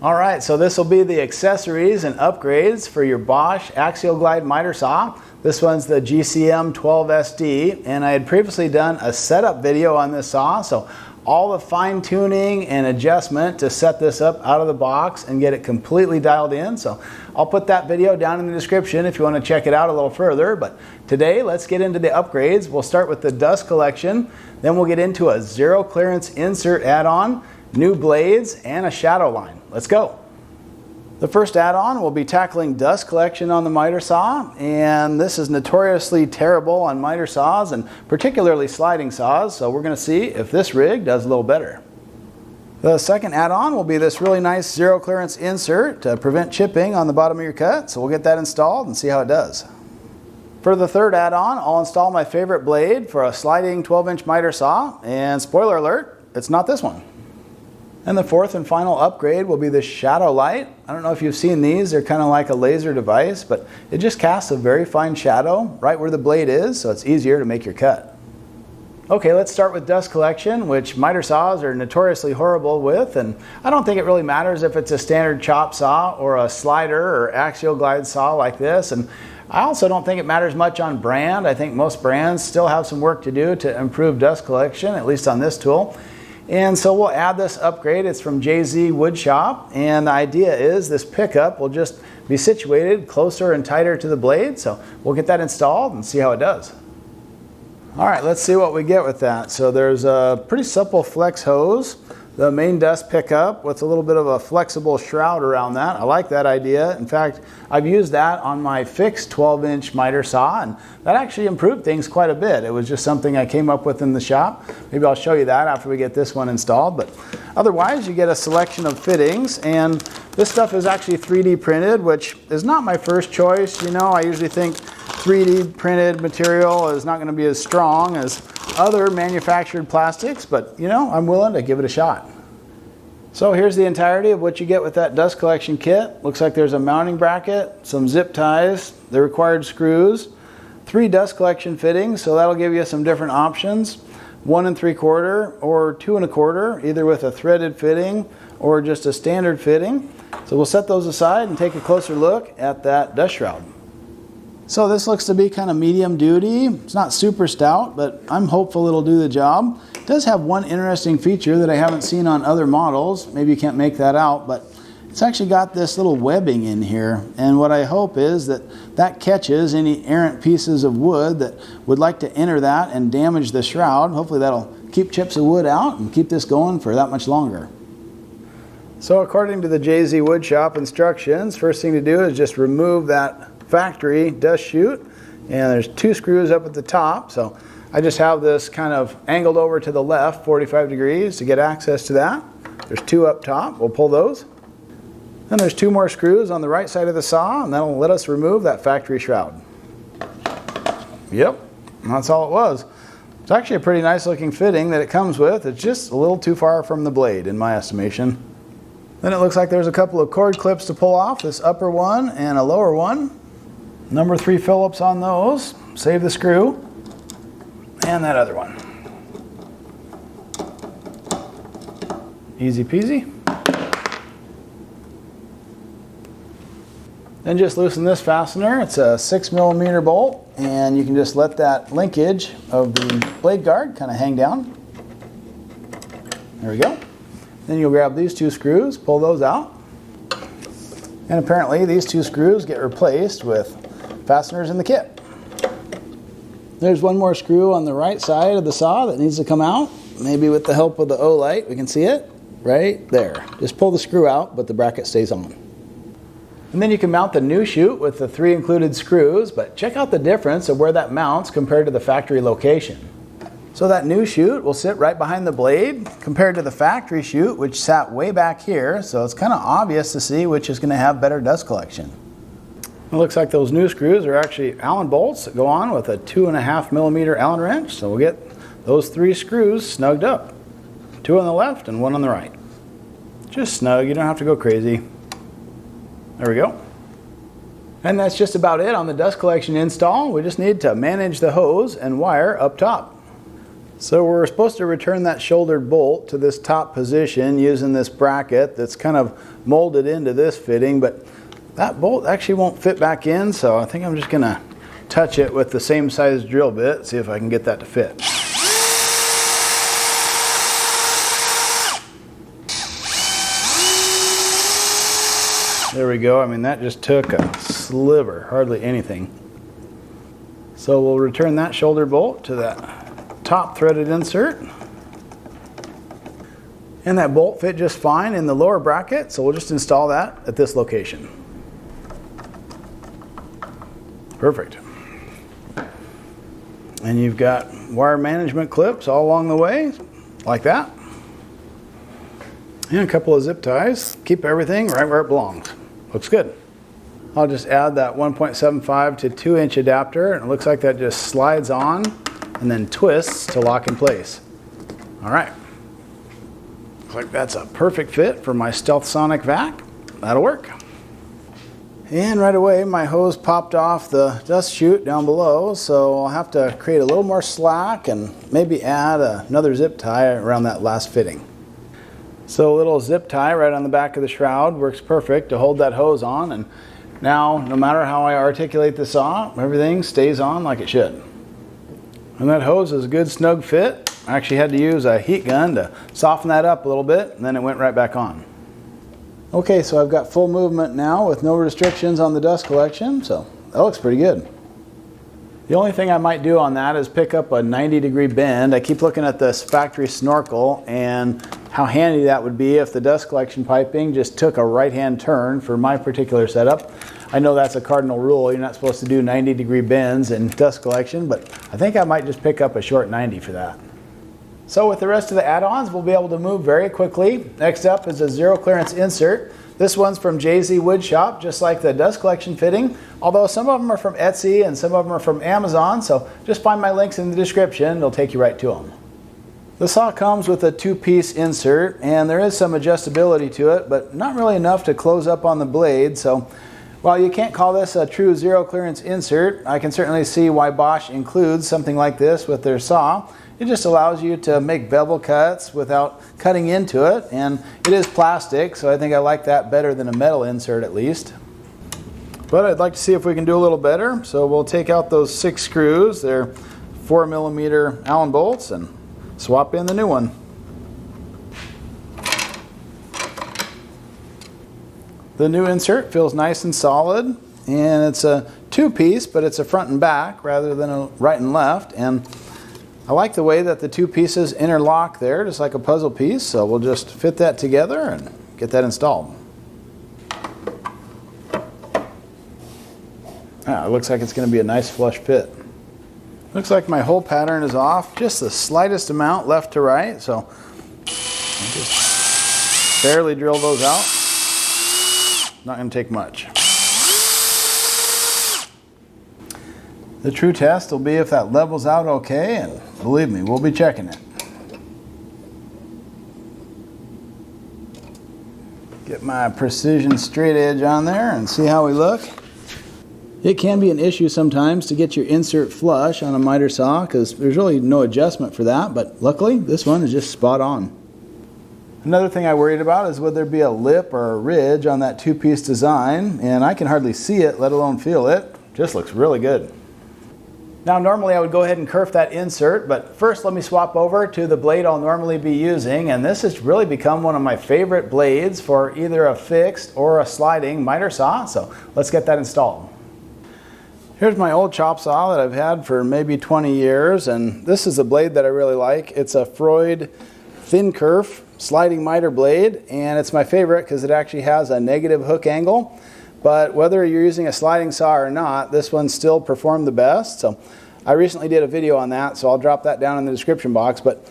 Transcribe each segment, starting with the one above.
Alright, so this will be the accessories and upgrades for your Bosch Axial Glide miter saw. This one's the GCM12SD, and I had previously done a setup video on this saw, so all the fine tuning and adjustment to set this up out of the box and get it completely dialed in. So I'll put that video down in the description if you want to check it out a little further. But today, let's get into the upgrades. We'll start with the dust collection, then we'll get into a zero clearance insert add-on, new blades, and a shadow line. Let's go. The first add-on will be tackling dust collection on the miter saw, and this is notoriously terrible on miter saws and particularly sliding saws, so we're going to see if this rig does a little better. The second add-on will be this really nice zero clearance insert to prevent chipping on the bottom of your cut, so we'll get that installed and see how it does. For the third add-on, I'll install my favorite blade for a sliding 12-inch miter saw, and spoiler alert, it's not this one. And the fourth and final upgrade will be the shadow light. I don't know if you've seen these, they're kind of like a laser device, but it just casts a very fine shadow right where the blade is, so it's easier to make your cut. Okay, let's start with dust collection, which miter saws are notoriously horrible with, and I don't think it really matters if it's a standard chop saw or a slider or axial glide saw like this, and I also don't think it matters much on brand. I think most brands still have some work to do to improve dust collection, at least on this tool. And so we'll add this upgrade. It's from JZ Woodshop, and the idea is this pickup will just be situated closer and tighter to the blade, so we'll get that installed and see how it does. Alright, let's see what we get with that. So there's a pretty supple flex hose, the main dust pickup with a little bit of a flexible shroud around that. I like that idea. In fact, I've used that on my fixed 12-inch miter saw, and that actually improved things quite a bit. It was just something I came up with in the shop. Maybe I'll show you that after we get this one installed. But otherwise, you get a selection of fittings, and this stuff is actually 3D printed, which is not my first choice. You know, I usually think 3D printed material is not going to be as strong as other manufactured plastics, but you know, I'm willing to give it a shot. So here's the entirety of what you get with that dust collection kit. Looks like there's a mounting bracket, some zip ties, the required screws, 3 dust collection fittings, so that'll give you some different options, 1 3/4 or 2 1/4, either with a threaded fitting or just a standard fitting. So we'll set those aside and take a closer look at that dust shroud. So this looks to be kind of medium duty. It's not super stout, but I'm hopeful it'll do the job. It does have one interesting feature that I haven't seen on other models. Maybe you can't make that out, but it's actually got this little webbing in here. And what I hope is that that catches any errant pieces of wood that would like to enter that and damage the shroud. Hopefully that'll keep chips of wood out and keep this going for that much longer. So according to the JZ Woodshop instructions, first thing to do is just remove that factory dust chute, and there's 2 screws up at the top, so I just have this kind of angled over to the left 45 degrees to get access to that. There's 2 up top, we'll pull those. Then there's 2 more screws on the right side of the saw, and that'll let us remove that factory shroud. Yep, that's all it was. It's actually a pretty nice looking fitting that it comes with. It's just a little too far from the blade in my estimation. Then it looks like there's a couple of cord clips to pull off, this upper one and a lower one. Number 3 Phillips on those, save the screw, and that other one. Easy peasy. Then just loosen this fastener. It's a 6mm bolt, and you can just let that linkage of the blade guard kind of hang down. There we go. Then you'll grab these 2 screws, pull those out. And apparently these 2 screws get replaced with fasteners in the kit. There's 1 more screw on the right side of the saw that needs to come out. Maybe with the help of the O-light we can see it right there. Just pull the screw out, but the bracket stays on. And then you can mount the new chute with the 3 included screws, but check out the difference of where that mounts compared to the factory location. So that new chute will sit right behind the blade compared to the factory chute, which sat way back here, so it's kind of obvious to see which is going to have better dust collection. It looks like those new screws are actually Allen bolts that go on with a 2.5mm Allen wrench, so we'll get those 3 screws snugged up. 2 on the left and 1 on the right. Just snug, you don't have to go crazy. There we go. And that's just about it on the dust collection install. We just need to manage the hose and wire up top. So we're supposed to return that shouldered bolt to this top position using this bracket that's kind of molded into this fitting, but that bolt actually won't fit back in, so I think I'm just going to touch it with the same size drill bit, see if I can get that to fit. There we go. I mean, that just took a sliver, hardly anything. So we'll return that shoulder bolt to that top threaded insert. And that bolt fit just fine in the lower bracket, so we'll just install that at this location. Perfect. And you've got wire management clips all along the way, like that. And a couple of zip ties. Keep everything right where it belongs. Looks good. I'll just add that 1.75 to 2-inch adapter, and it looks like that just slides on and then twists to lock in place. All right. Looks like that's a perfect fit for my Stealth Sonic vac. That'll work. And right away my hose popped off the dust chute down below, so I'll have to create a little more slack and maybe add another zip tie around that last fitting. So a little zip tie right on the back of the shroud works perfect to hold that hose on, and now no matter how I articulate the saw, everything stays on like it should. And that hose is a good snug fit. I actually had to use a heat gun to soften that up a little bit, and then it went right back on. Okay, so I've got full movement now with no restrictions on the dust collection, so that looks pretty good. The only thing I might do on that is pick up a 90-degree bend. I keep looking at this factory snorkel and how handy that would be if the dust collection piping just took a right-hand turn for my particular setup. I know that's a cardinal rule. You're not supposed to do 90-degree bends in dust collection, but I think I might just pick up a short 90 for that. So with the rest of the add-ons, we'll be able to move very quickly. Next up is a zero clearance insert. This one's from JZ Woodshop, just like the dust collection fitting, although some of them are from Etsy and some of them are from Amazon, so just find my links in the description. They'll take you right to them. The saw comes with a 2-piece insert, and there is some adjustability to it, but not really enough to close up on the blade. So while you can't call this a true zero clearance insert, I can certainly see why Bosch includes something like this with their saw. It just allows you to make bevel cuts without cutting into it, and it is plastic, so I think I like that better than a metal insert at least. But I'd like to see if we can do a little better, so we'll take out those 6 screws. They're 4mm Allen bolts, and swap in the new one. The new insert feels nice and solid, and it's a 2-piece, but it's a front and back rather than a right and left, and I like the way that the 2 pieces interlock there, just like a puzzle piece, so we'll just fit that together and get that installed. It looks like it's going to be a nice flush fit. Looks like my hole pattern is off just the slightest amount left to right, so I'll just barely drill those out. Not going to take much. The true test will be if that levels out okay, and believe me, we'll be checking it. Get my precision straight edge on there and see how we look. It can be an issue sometimes to get your insert flush on a miter saw because there's really no adjustment for that, but luckily this one is just spot on. Another thing I worried about is would there be a lip or a ridge on that 2-piece design, and I can hardly see it, let alone feel it. Just looks really good. Now normally I would go ahead and kerf that insert, but first let me swap over to the blade I'll normally be using, and this has really become one of my favorite blades for either a fixed or a sliding miter saw, so let's get that installed. Here's my old chop saw that I've had for maybe 20 years, and this is a blade that I really like. It's a Freud thin kerf sliding miter blade, and it's my favorite because it actually has a negative hook angle. But whether you're using a sliding saw or not, this one still performed the best. So I recently did a video on that, so I'll drop that down in the description box. But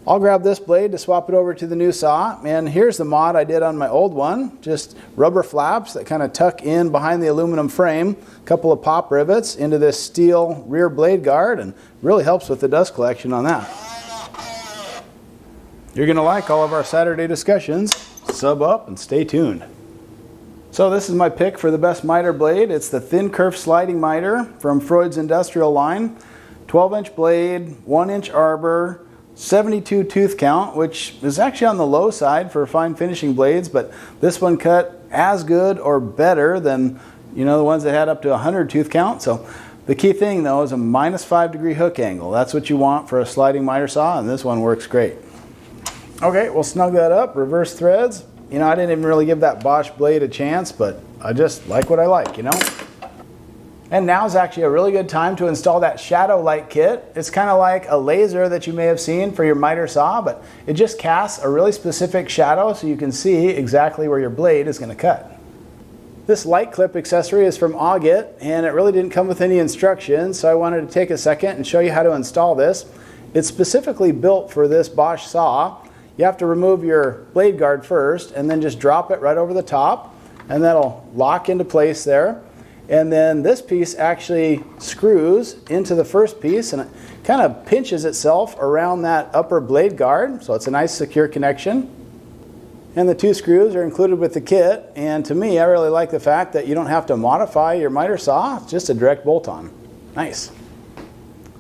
I'll grab this blade to swap it over to the new saw. And here's the mod I did on my old one. Just rubber flaps that kind of tuck in behind the aluminum frame. A couple of pop rivets into this steel rear blade guard, and really helps with the dust collection on that. You're going to like all of our Saturday discussions. Sub up and stay tuned. So this is my pick for the best miter blade. It's the thin kerf sliding miter from Freud's industrial line. 12-inch blade, 1-inch arbor, 72 tooth count, which is actually on the low side for fine finishing blades, but this one cut as good or better than, you know, the ones that had up to 100 tooth count. So the key thing though is a -5 degree hook angle. That's what you want for a sliding miter saw, and this one works great. Okay, we'll snug that up, reverse threads. You know, I didn't even really give that Bosch blade a chance, but I just like what I like, you know. And now is actually a really good time to install that shadow light kit. It's kind of like a laser that you may have seen for your miter saw, but it just casts a really specific shadow so you can see exactly where your blade is going to cut. This light clip accessory is from Augit, and it really didn't come with any instructions, so I wanted to take a second and show you how to install this. It's specifically built for this Bosch saw. You have to remove your blade guard first and then just drop it right over the top, and that'll lock into place there. And then this piece actually screws into the first piece, and it kind of pinches itself around that upper blade guard, so it's a nice secure connection. And the 2 screws are included with the kit, and to me I really like the fact that you don't have to modify your miter saw, it's just a direct bolt-on. Nice.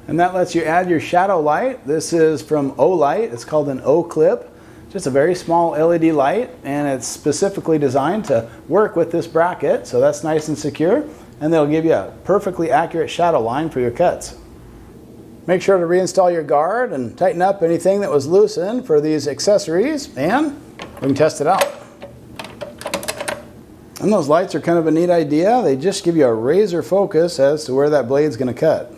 And that lets you add your shadow light. This is from Olight. It's called an O-clip. Just a very small LED light, and it's specifically designed to work with this bracket, so that's nice and secure, and they'll give you a perfectly accurate shadow line for your cuts. Make sure to reinstall your guard and tighten up anything that was loosened for these accessories, and we can test it out. And those lights are kind of a neat idea. They just give you a razor focus as to where that blade's going to cut.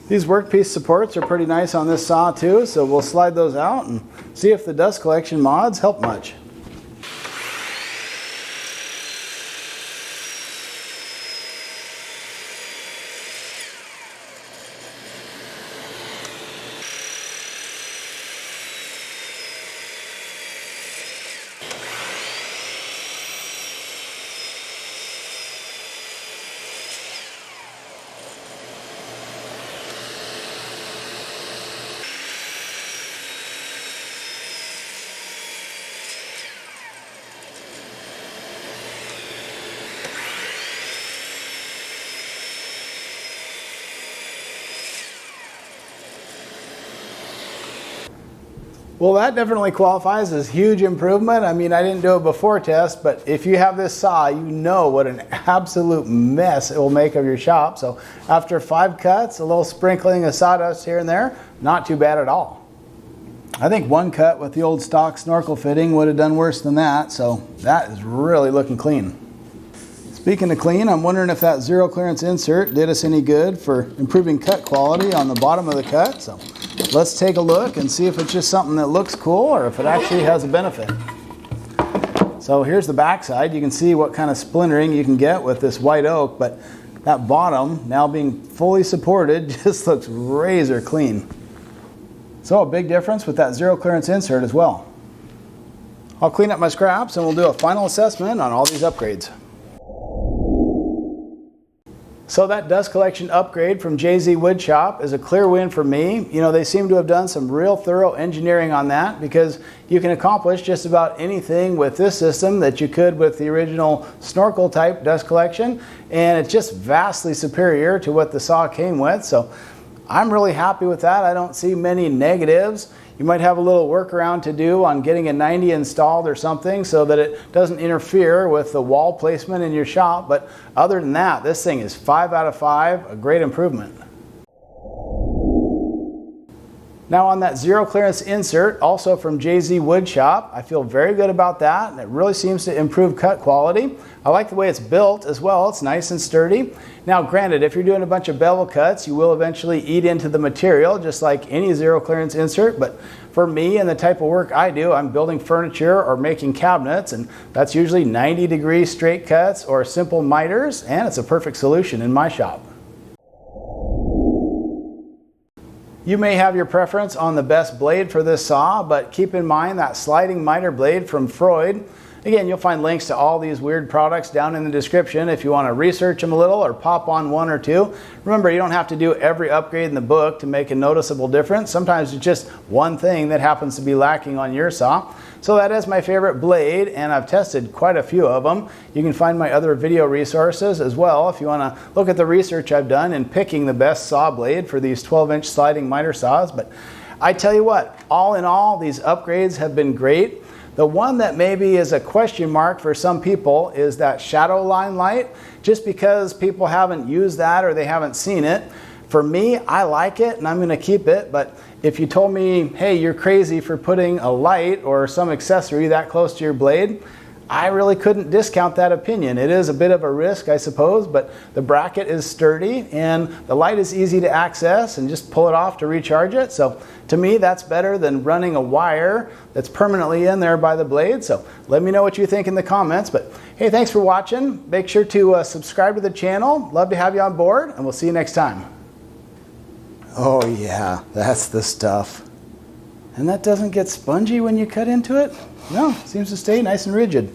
These workpiece supports are pretty nice on this saw too, so we'll slide those out and see if the dust collection mods help much. Well, that definitely qualifies as huge improvement. I mean, I didn't do a before test, but if you have this saw, you know what an absolute mess it will make of your shop. So after 5 cuts, a little sprinkling of sawdust here and there, not too bad at all. I think 1 cut with the old stock snorkel fitting would have done worse than that, so that is really looking clean. Speaking of clean, I'm wondering if that zero clearance insert did us any good for improving cut quality on the bottom of the cut. So let's take a look and see if it's just something that looks cool or if it actually has a benefit. So here's the back side. You can see what kind of splintering you can get with this white oak, but that bottom, now being fully supported, just looks razor clean. So a big difference with that zero clearance insert as well. I'll clean up my scraps and we'll do a final assessment on all these upgrades. So that dust collection upgrade from JZ Woodshop is a clear win for me. You know, they seem to have done some real thorough engineering on that, because you can accomplish just about anything with this system that you could with the original snorkel type dust collection, and it's just vastly superior to what the saw came with. So I'm really happy with that. I don't see many negatives. You might have a little workaround to do on getting a 90 installed or something so that it doesn't interfere with the wall placement in your shop, but other than that, this thing is 5 out of 5, a great improvement. Now on that zero clearance insert, also from JZ Woodshop, I feel very good about that, and it really seems to improve cut quality. I like the way it's built as well. It's nice and sturdy. Now granted, if you're doing a bunch of bevel cuts, you will eventually eat into the material just like any zero clearance insert, but for me and the type of work I do, I'm building furniture or making cabinets, and that's usually 90-degree straight cuts or simple miters, and it's a perfect solution in my shop. You may have your preference on the best blade for this saw, but keep in mind that sliding miter blade from Freud. Again, you'll find links to all these weird products down in the description if you want to research them a little or pop on one or two. Remember, you don't have to do every upgrade in the book to make a noticeable difference. Sometimes it's just one thing that happens to be lacking on your saw. So that is my favorite blade, and I've tested quite a few of them. You can find my other video resources as well if you want to look at the research I've done in picking the best saw blade for these 12-inch sliding miter saws. But I tell you what, all in all, these upgrades have been great. The one that maybe is a question mark for some people is that shadow line light, just because people haven't used that or they haven't seen it. For me, I like it and I'm going to keep it, but if you told me, hey, you're crazy for putting a light or some accessory that close to your blade, I really couldn't discount that opinion. It is a bit of a risk, I suppose, but the bracket is sturdy and the light is easy to access and just pull it off to recharge it. So to me, that's better than running a wire that's permanently in there by the blade. So let me know what you think in the comments. But hey, thanks for watching. Make sure to subscribe to the channel. Love to have you on board, and we'll see you next time. Oh yeah, that's the stuff. And that doesn't get spongy when you cut into it? No, seems to stay nice and rigid.